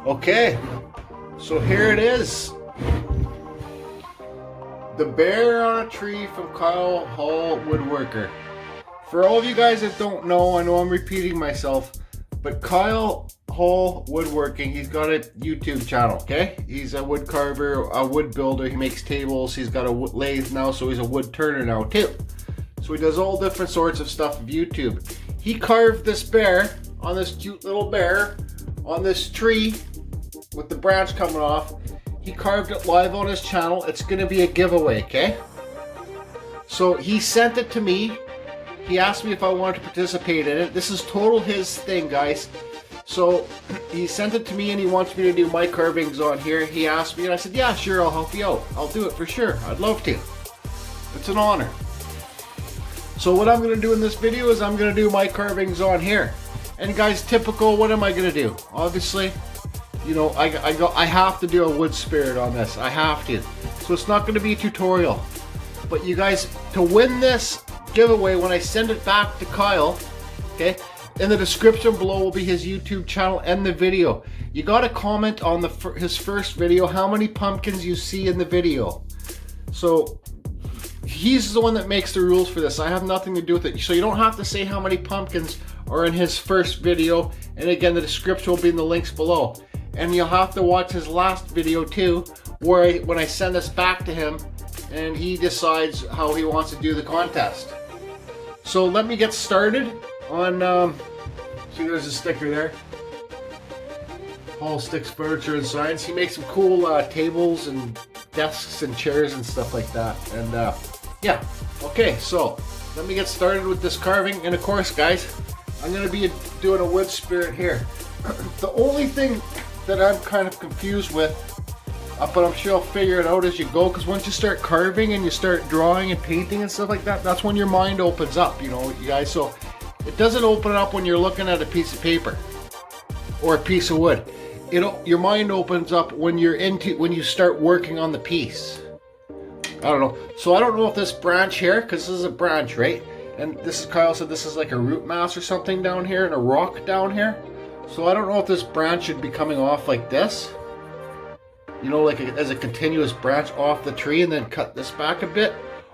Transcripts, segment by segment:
Okay, so here it is. The bear on a tree from Kyle Hall Woodworker. For all of you guys that don't know, I know I'm repeating myself, but Kyle Hall Woodworking, he's got a YouTube channel, okay? He's a wood carver, a wood builder, he makes tables, he's got a lathe now, so he's a wood turner now too. So he does all different sorts of stuff of YouTube. He carved this bear, on this cute little bear, on this tree with the branch coming off. He carved it live on his channel. It's gonna be a giveaway, okay? So he sent it to me. He asked me if I wanted to participate in it. This is total his thing, guys. So he sent it to me and he wants me to do my carvings on here. He asked me and I said, yeah, sure, I'll help you out. I'll do it for sure. I'd love to. It's an honor. So what I'm gonna do in this video is I'm gonna do my carvings on here. And guys, typical, what am I gonna do? Obviously, you know, I have to do a wood spirit on this. I have to. So it's not gonna be a tutorial. But you guys, to win this giveaway, when I send it back to Kyle, okay, in the description below will be his YouTube channel and the video. You gotta comment on his first video how many pumpkins you see in the video. So he's the one that makes the rules for this. I have nothing to do with it. So you don't have to say how many pumpkins are in his first video. And again, the description will be in the links below. And you'll have to watch his last video too, where when I send this back to him and he decides how he wants to do the contest. So let me get started on, see there's a sticker there. Paul Sticks Furniture and Signs. He makes some cool tables and desks and chairs and stuff like that. And yeah, okay, so let me get started with this carving. And of course, guys, I'm gonna be doing a wood spirit here. The only thing that I'm kind of confused with, but I'm sure I'll figure it out as you go, because once you start carving and you start drawing and painting and stuff like that, that's when your mind opens up, you know, you guys. So it doesn't open up when you're looking at a piece of paper or a piece of wood. Your mind opens up when when you start working on the piece. I don't know. So I don't know if this branch here, because this is a branch, right? And this is, Kyle said this is like a root mass or something down here and a rock down here. So I don't know if this branch should be coming off like this. You know, like as a continuous branch off the tree and then cut this back a bit.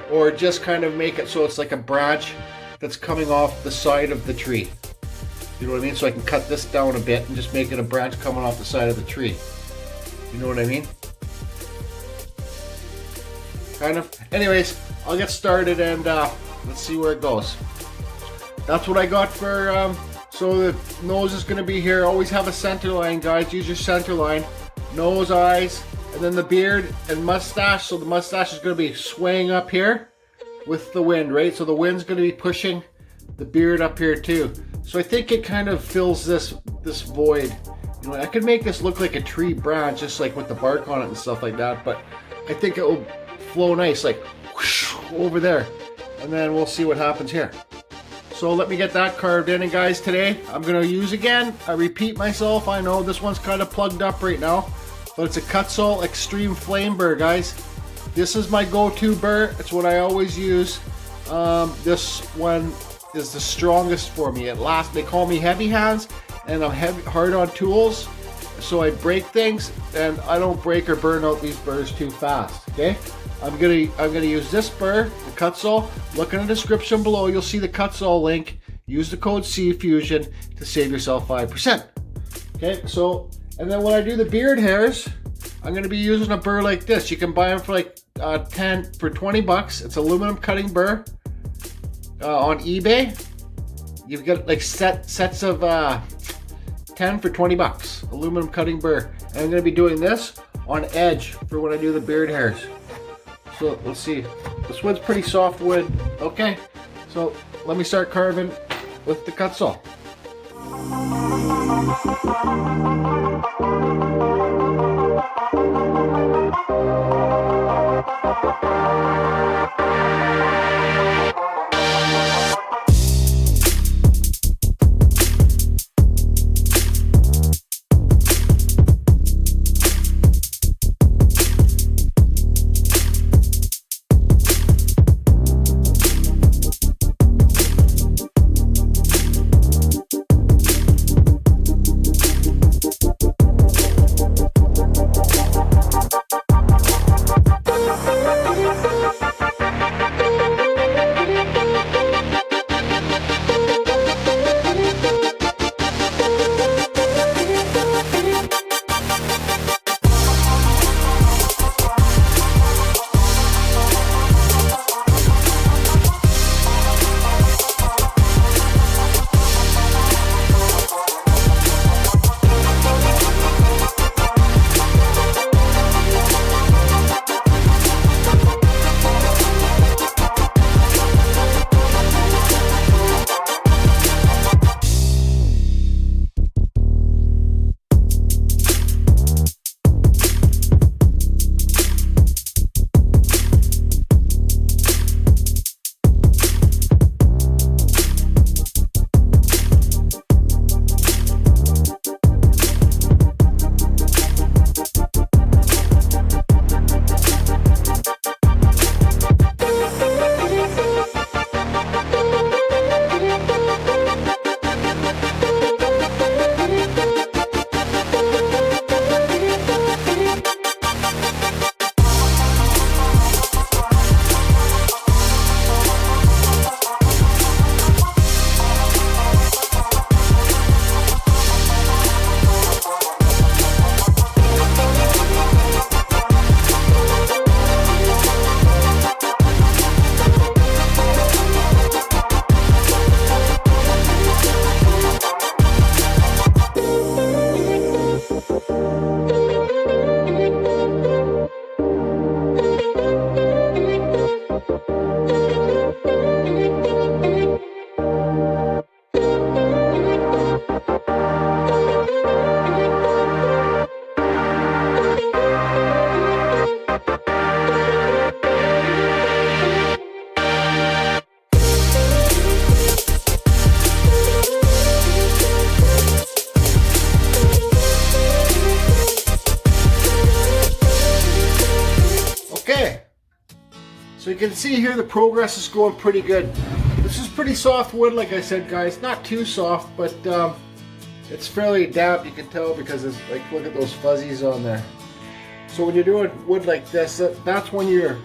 Or just kind of make it so it's like a branch that's coming off the side of the tree. You know what I mean? So I can cut this down a bit and just make it a branch coming off the side of the tree. You know what I mean? Kind of. Anyways, I'll get started and let's see where it goes. That's what I got for, so the nose is going to be here. Always have a center line, guys. Use your center line. Nose, eyes, and then the beard and mustache. So the mustache is going to be swaying up here with the wind, right? So the wind's going to be pushing the beard up here too. So I think it kind of fills this void. You know, I could make this look like a tree branch, just like with the bark on it and stuff like that. But I think it will flow nice, like whoosh, over there. And then we'll see what happens here. So let me get that carved in. And guys, today I'm going to use, again, I repeat myself, I know this one's kind of plugged up right now, but it's a Kutzall Extreme Flame Burr, guys. This is my go-to burr. It's what I always use. This one is the strongest for me. It lasts. They call me heavy hands, and I'm hard on tools, so I break things, and I don't break or burn out these burrs too fast. Okay, I'm gonna use this burr, the Kutzall. Look in the description below. You'll see the Kutzall link. Use the code CFusion to save yourself 5%. Okay, so and then when I do the beard hairs, I'm gonna be using a burr like this. You can buy them for like 20 bucks. It's aluminum cutting burr. On eBay, you've got like sets of 10 for 20 bucks. Aluminum cutting burr. And I'm going to be doing this on edge for when I do the beard hairs. So let's see. This wood's pretty soft wood. Okay, so let me start carving with the Kutzall. can see here the progress is going pretty good. This is pretty soft wood, like I said, guys. Not too soft, but it's fairly damp, you can tell, because it's like, look at those fuzzies on there. So when you're doing wood like this, that's when your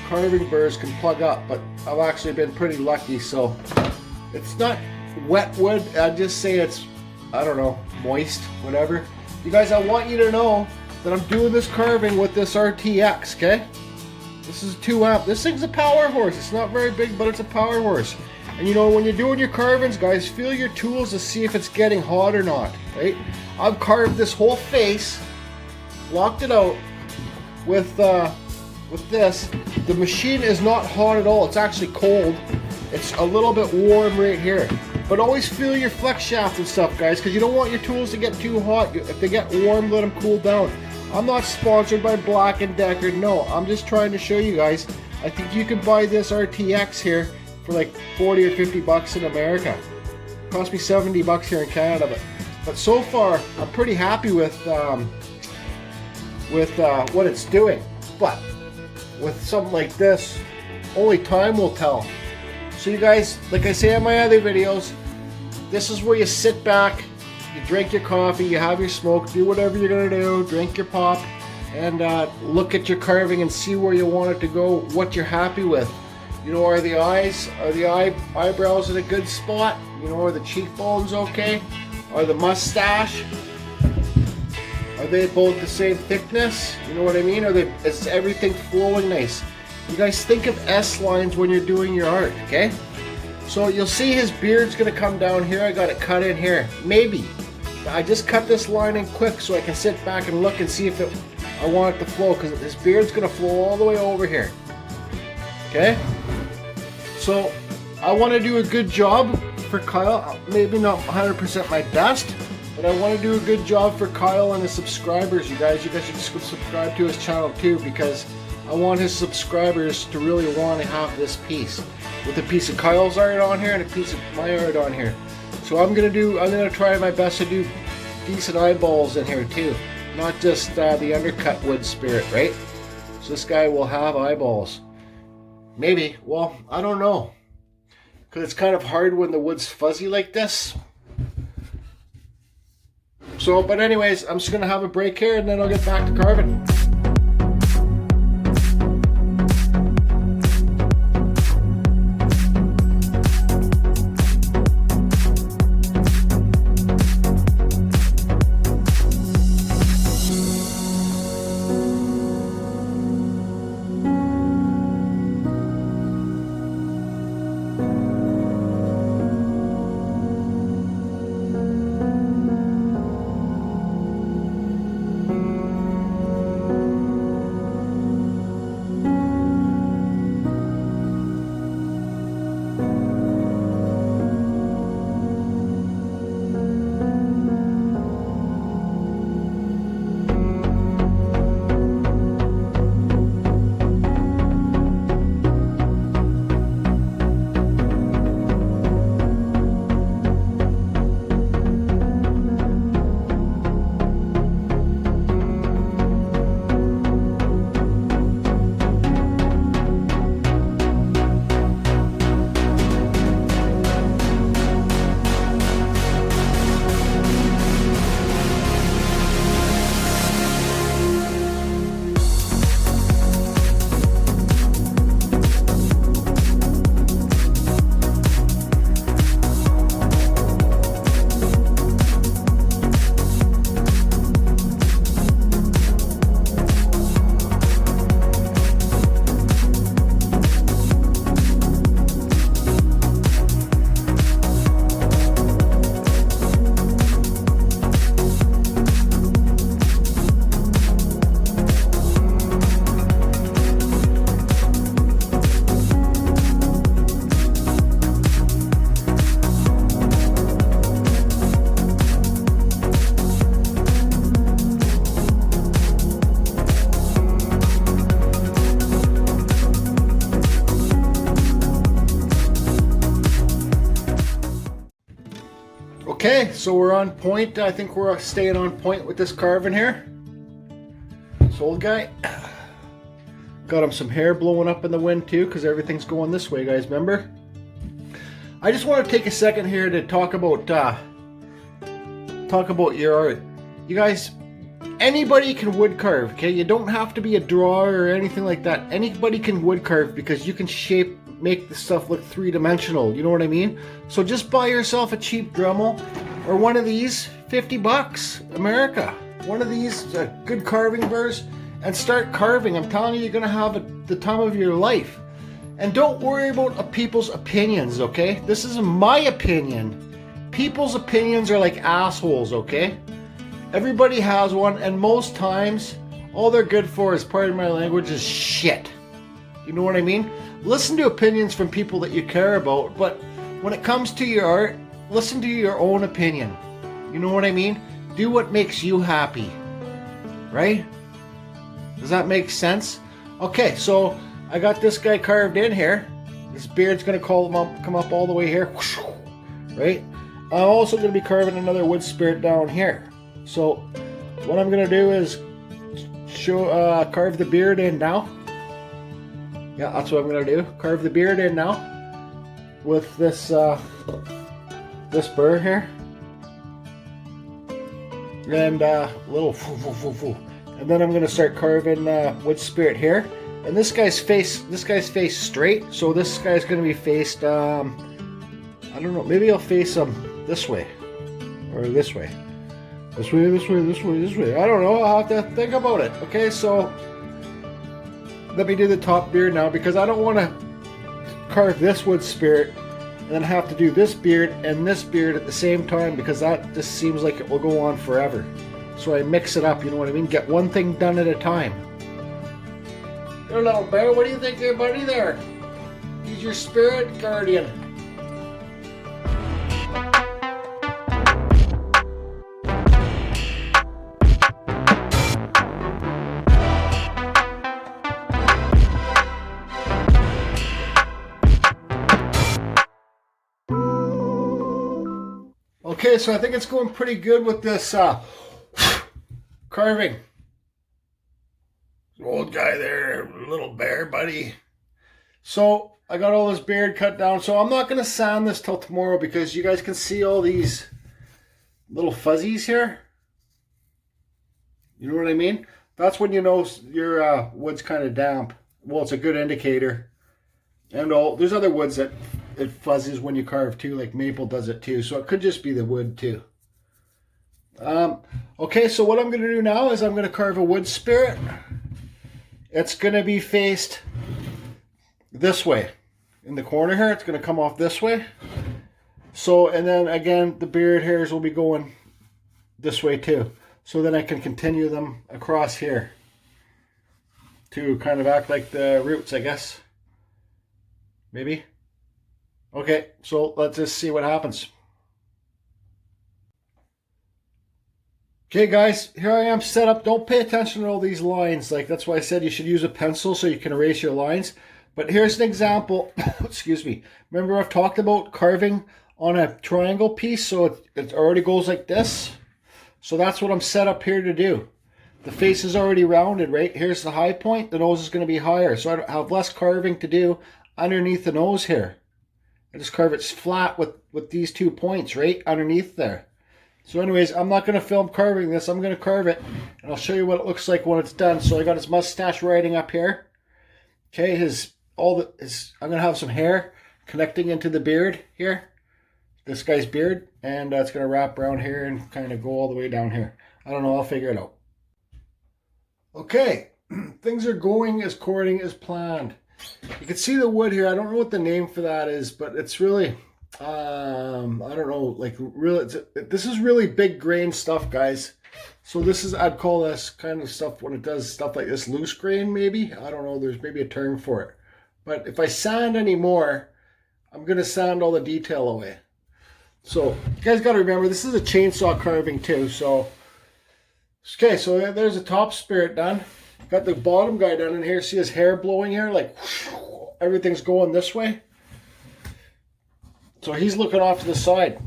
carving burrs can plug up, but I've actually been pretty lucky, so it's not wet wood. I'd just say it's, I don't know, moist, whatever. You guys, I want you to know that I'm doing this carving with this RTX, okay? This is a 2 amp. This thing's a power horse. It's not very big, but it's a power horse. And you know, when you're doing your carvings, guys, feel your tools to see if it's getting hot or not, right? I've carved this whole face, locked it out with this. The machine is not hot at all. It's actually cold. It's a little bit warm right here. But always feel your flex shaft and stuff, guys, because you don't want your tools to get too hot. If they get warm, let them cool down. I'm not sponsored by Black & Decker. No, I'm just trying to show you guys. I think you can buy this RTX here for like 40 or 50 bucks in America. It cost me 70 bucks here in Canada, but so far I'm pretty happy with what it's doing. But with something like this, only time will tell. So you guys, like I say in my other videos, this is where you sit back, you drink your coffee, you have your smoke, do whatever you're gonna do, drink your pop, and look at your carving and see where you want it to go, what you're happy with. You know, are the eyebrows in a good spot? You know, are the cheekbones okay? Are the mustache? Are they both the same thickness? You know what I mean? Is everything flowing nice? You guys think of S lines when you're doing your art, okay? So you'll see his beard's gonna come down here. I got it cut in here. Maybe. I just cut this line in quick so I can sit back and look and see if I want it to flow, because his beard's gonna flow all the way over here. Okay? So I want to do a good job for Kyle. Maybe not 100% my best, but I want to do a good job for Kyle and his subscribers. You guys should subscribe to his channel too, because I want his subscribers to really want to have this piece with a piece of Kyle's art on here and a piece of my art on here. So I'm gonna try my best to do decent eyeballs in here too, not just the undercut wood spirit, right? So this guy will have eyeballs. Maybe. Well, I don't know, because it's kind of hard when the wood's fuzzy like this. So, but anyways, I'm just gonna have a break here and then I'll get back to carving. Okay, so we're on point. I think we're staying on point with this carving here. This old guy. Got him some hair blowing up in the wind too, because everything's going this way, guys, remember? I just want to take a second here to talk about your art. You guys, anybody can wood carve, okay? You don't have to be a drawer or anything like that. Anybody can wood carve because you can make the stuff look three-dimensional, you know what I mean? So just buy yourself a cheap Dremel or one of these, 50 bucks, America. One of these good carving burs and start carving. I'm telling you, you're gonna have the time of your life. And don't worry about people's opinions, okay? This is my opinion. People's opinions are like assholes, okay? Everybody has one, and most times, all they're good for, is, pardon my language, is shit. You know what I mean? Listen to opinions from people that you care about, but when it comes to your art, listen to your own opinion. You know what I mean? Do what makes you happy. Right? Does that make sense? Okay, so I got this guy carved in here. This beard's going to come up all the way here. Right? I'm also going to be carving another wood spirit down here. So what I'm going to do is carve the beard in now. Yeah, that's what I'm going to do. Carve the beard in now with this this burr here. And little and then I'm going to start carving wood spirit here. And this guy's face straight, so this guy's going to be faced I don't know, maybe I'll face him this way or this way. This way, this way, this way, this way. I don't know, I'll have to think about it. Okay, so let me do the top beard now, because I don't want to carve this wood spirit and then have to do this beard and this beard at the same time, because that just seems like it will go on forever. So I mix it up, you know what I mean? Get one thing done at a time. Here, little bear, what do you think there, buddy, there? He's your spirit guardian. Okay, so I think it's going pretty good with this carving. Old guy there, little bear, buddy. So I got all this beard cut down. So I'm not going to sand this till tomorrow, because you guys can see all these little fuzzies here. You know what I mean? That's when you know your wood's kind of damp. Well, it's a good indicator. And there's other woods that it fuzzes when you carve too, like maple does it too. So it could just be the wood too. Okay, so what I'm going to do now is I'm going to carve a wood spirit. It's going to be faced this way. In the corner here, it's going to come off this way. So, and then again, the beard hairs will be going this way too. So then I can continue them across here to kind of act like the roots, I guess. Maybe. Okay, so let's just see what happens. Okay guys, here I am set up. Don't pay attention to all these lines. Like, that's why I said you should use a pencil so you can erase your lines. But here's an example. Excuse me. Remember I've talked about carving on a triangle piece, so it already goes like this. So that's what I'm set up here to do. The face is already rounded, right? Here's the high point. The nose is going to be higher. So I have less carving to do underneath the nose here. I just carve it flat with these 2 points right underneath there. So anyways, I'm not going to film carving this. I'm going to carve it, and I'll show you what it looks like when it's done. So I got his mustache riding up here. Okay, I'm going to have some hair connecting into the beard here. This guy's beard, and it's going to wrap around here and kind of go all the way down here. I don't know, I'll figure it out. Okay, things are going according as planned. You can see the wood here. I don't know what the name for that is, but it's really, I don't know, like really, this is really big grain stuff, guys. So this is, I'd call this kind of stuff, when it does stuff like this, loose grain maybe. I don't know, there's maybe a term for it. But if I sand any more, I'm going to sand all the detail away. So you guys got to remember, this is a chainsaw carving too. So, okay, so there's the top spirit done. Got the bottom guy down in here. See his hair blowing here? Like, whoosh, everything's going this way. So he's looking off to the side.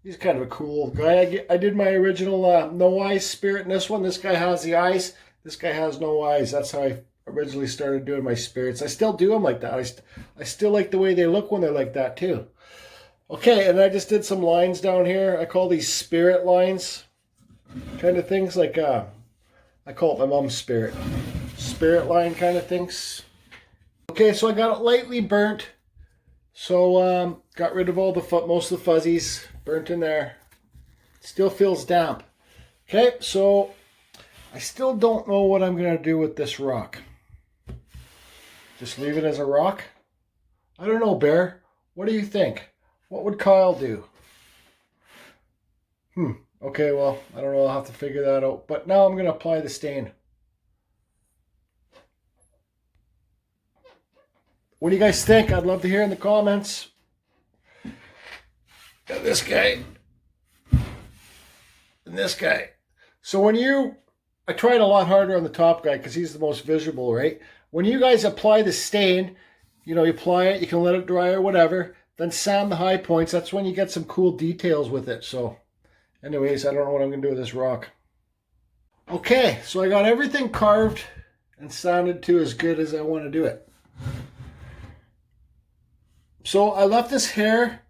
He's kind of a cool guy. I did my original no eyes spirit in this one. This guy has the eyes. This guy has no eyes. That's how I originally started doing my spirits. I still do them like that. I still like the way they look when they're like that too. Okay, and I just did some lines down here. I call these spirit lines, kind of things, like I call it my mom's spirit line kind of things. Okay, so I got it lightly burnt. So got rid of all the most of the fuzzies, burnt in there. Still feels damp. Okay, so I still don't know what I'm gonna do with this rock. Just leave it as a rock? I don't know, Bear. What do you think? What would Kyle do? Okay, well, I don't know. I'll have to figure that out. But now I'm gonna apply the stain. What do you guys think? I'd love to hear in the comments. Got this guy. And this guy. So I tried a lot harder on the top guy because he's the most visible, right? When you guys apply the stain, you apply it, you can let it dry or whatever, then sand the high points. That's when you get some cool details with it. So anyways, I don't know what I'm going to do with this rock. Okay, so I got everything carved and sanded to as good as I want to do it. So I left this hair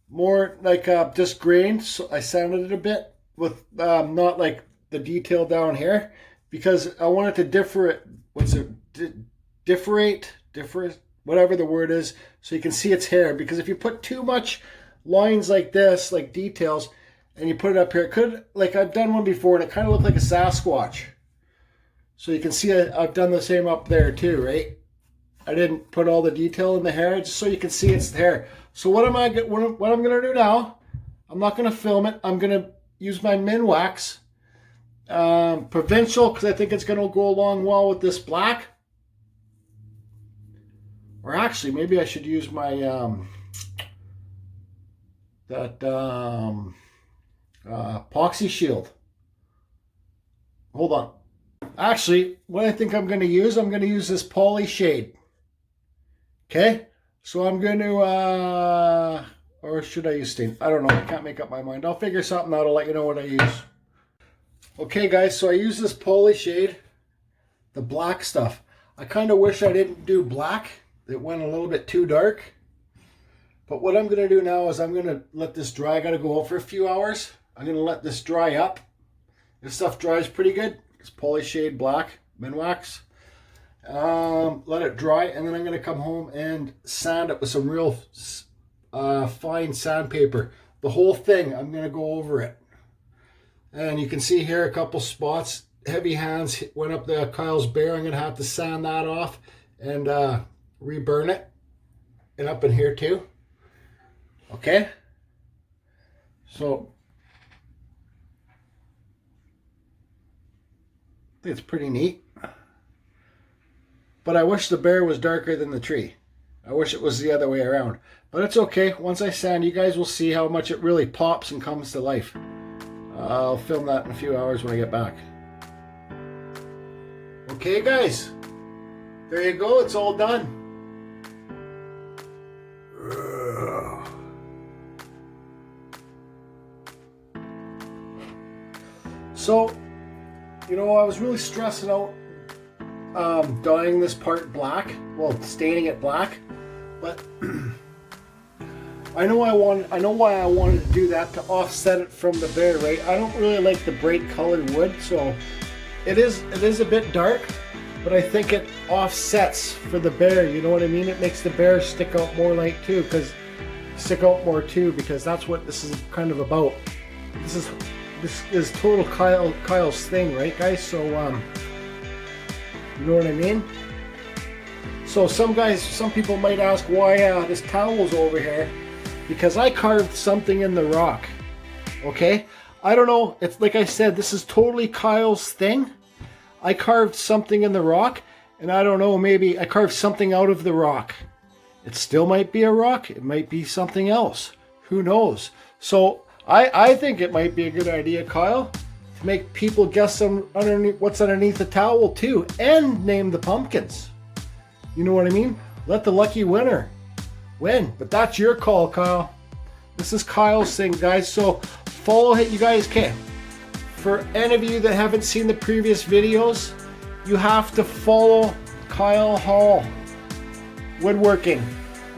more like just grained. So I sanded it a bit with not like the detail down here because I want it to differentiate, whatever the word is, so you can see its hair. Because if you put too much lines like this, like details, and you put it up here, it could, like I've done one before and it kind of looked like a Sasquatch. So you can see I've done the same up there too, right? I didn't put all the detail in the hair just so you can see its hair. So what I'm gonna do now, I'm not gonna film it. I'm gonna use my Minwax Provincial because I think it's gonna go along well with this black. Or actually, maybe I should use my epoxy shield. Hold on. Actually, what I think I'm going to use this poly shade. Okay, so I'm going to, or should I use stain? I don't know. I can't make up my mind. I'll figure something out. I'll let you know what I use. Okay, guys, so I use this poly shade, the black stuff. I kind of wish I didn't do black. It went a little bit too dark. But what I'm going to do now is I'm going to let this dry. I got to go out for a few hours. I'm going to let this dry up. This stuff dries pretty good. It's poly shade black, Minwax. Let it dry, and then I'm going to come home and sand it with some real fine sandpaper. The whole thing, I'm going to go over it. And you can see here a couple spots. Heavy hands went up the Kyle's bear. I'm going to have to sand that off and reburn it. And up in here too. Okay? So I think it's pretty neat. But I wish the bear was darker than the tree. I wish it was the other way around. But it's okay. Once I sand, you guys will see how much it really pops and comes to life. I'll film that in a few hours when I get back. Okay, guys. There you go. It's all done. So, I was really stressing out dyeing this part black, well, staining it black, but I know why I wanted to do that, to offset it from the bear, right? I don't really like the bright colored wood, so it is a bit dark, but I think it offsets for the bear, you know what I mean? It makes the bear stick out more too, because that's what this is kind of about. This is total Kyle's thing, right, guys? So you know what I mean? So some people might ask why this towel's over here, because I carved something in the rock. Okay, I don't know, it's like I said, this is totally Kyle's thing. I carved something in the rock, and I don't know, maybe I carved something out of the rock. It still might be a rock, it might be something else, who knows? So I think it might be a good idea, Kyle, to make people guess what's underneath the towel too, and name the pumpkins. You know what I mean? Let the lucky winner win. But that's your call, Kyle. This is Kyle's thing, guys. So follow it, you guys can. For any of you that haven't seen the previous videos, you have to follow Kyle Hall Woodworking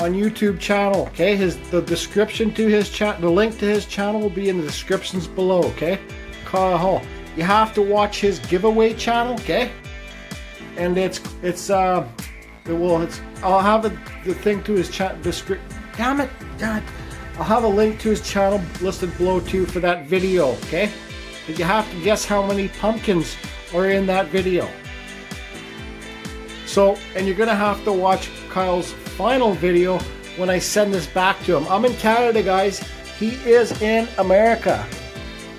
on YouTube channel. Okay, the description to his chat, the link to his channel will be in the descriptions below. Okay, Kyle Hall. You have to watch his giveaway channel. Okay, and I'll have the thing to his chat description. Damn it, God. I'll have a link to his channel listed below too for that video. Okay, but you have to guess how many pumpkins are in that video. So, and you're gonna have to watch Kyle's final video when I send this back to him. I'm in Canada, guys. He is in America.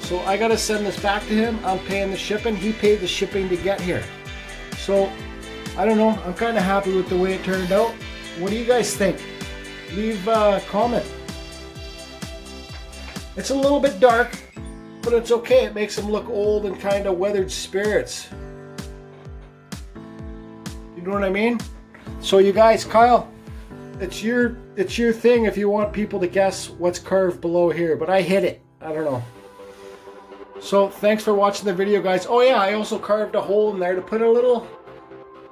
So I gotta send this back to him. I'm paying the shipping. He paid the shipping to get here. So, I don't know. I'm kind of happy with the way it turned out. What do you guys think? Leave a comment. It's a little bit dark, but it's okay. It makes him look old and kind of weathered spirits. You know what I mean? So you guys, Kyle, it's your thing if you want people to guess what's carved below here, but I hit it. I don't know. So thanks for watching the video, guys. Oh yeah, I also carved a hole in there to put a little,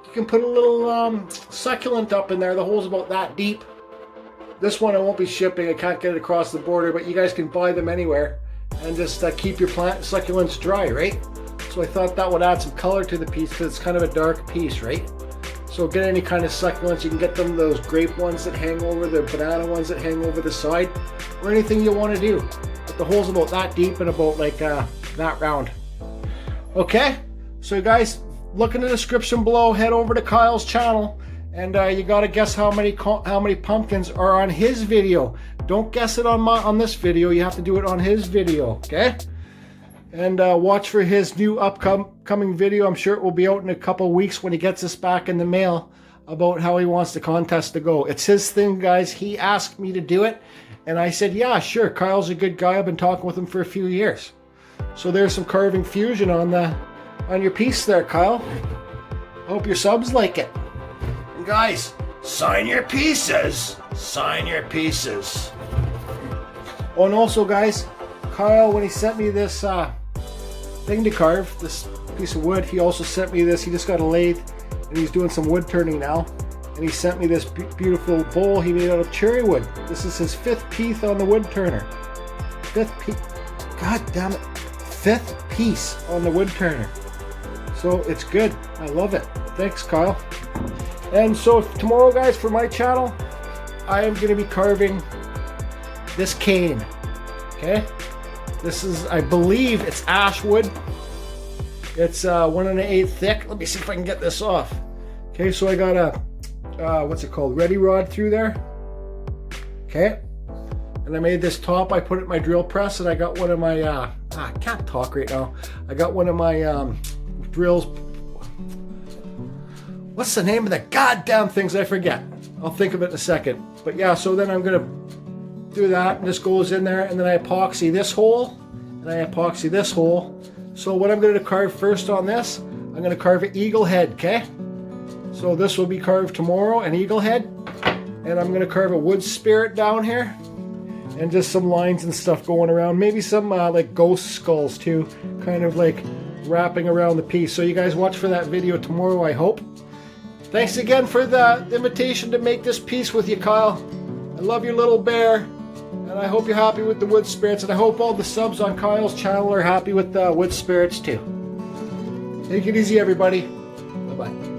you can put a little succulent up in there. The hole's about that deep. This one I won't be shipping. I can't get it across the border, but you guys can buy them anywhere and just keep your plant succulents dry, right? So I thought that would add some color to the piece because it's kind of a dark piece, right? So get any kind of succulents. You can get them those grape ones that hang over, the banana ones that hang over the side, or anything you want to do. But the hole's about that deep and about like that round. Okay, so you guys, look in the description below. Head over to Kyle's channel, and you got to guess how many pumpkins are on his video. Don't guess it on this video. You have to do it on his video. Okay. And watch for his new upcoming video. I'm sure it will be out in a couple of weeks when he gets this back in the mail about how he wants the contest to go. It's his thing, guys. He asked me to do it, and I said, yeah, sure. Kyle's a good guy. I've been talking with him for a few years. So there's some carving fusion on your piece there, Kyle. Hope your subs like it. And guys, sign your pieces. Sign your pieces. Oh, and also, guys, Kyle, when he sent me this thing to carve, this piece of wood, he also sent me this. He just got a lathe and he's doing some wood turning now, and he sent me this beautiful bowl he made out of cherry wood. This is his 5th piece on the wood turner. 5th piece. God damn it. 5th piece on the wood turner. So it's good. I love it. Thanks, Kyle. And so tomorrow, guys, for my channel, I am going to be carving this cane. Okay. This is, I believe it's ash wood. It's 1 1/8 thick. Let me see if I can get this off. Okay, so I got a, what's it called? Ready rod through there. Okay. And I made this top. I put it in my drill press, and I got one of my, I can't talk right now. I got one of my drills. What's the name of the goddamn things? I forget. I'll think of it in a second. But yeah, so then I'm going to do that, and this goes in there, and then I epoxy this hole, and I epoxy this hole. So what I'm going to carve first on this, I'm going to carve an eagle head, okay? So this will be carved tomorrow, an eagle head, and I'm going to carve a wood spirit down here, and just some lines and stuff going around, maybe some like ghost skulls too, kind of like wrapping around the piece. So you guys watch for that video tomorrow, I hope. Thanks again for the invitation to make this piece with you, Kyle. I love your little bear. And I hope you're happy with the wood spirits, and I hope all the subs on Kyle's channel are happy with the wood spirits too. Take it easy, everybody. Bye-bye.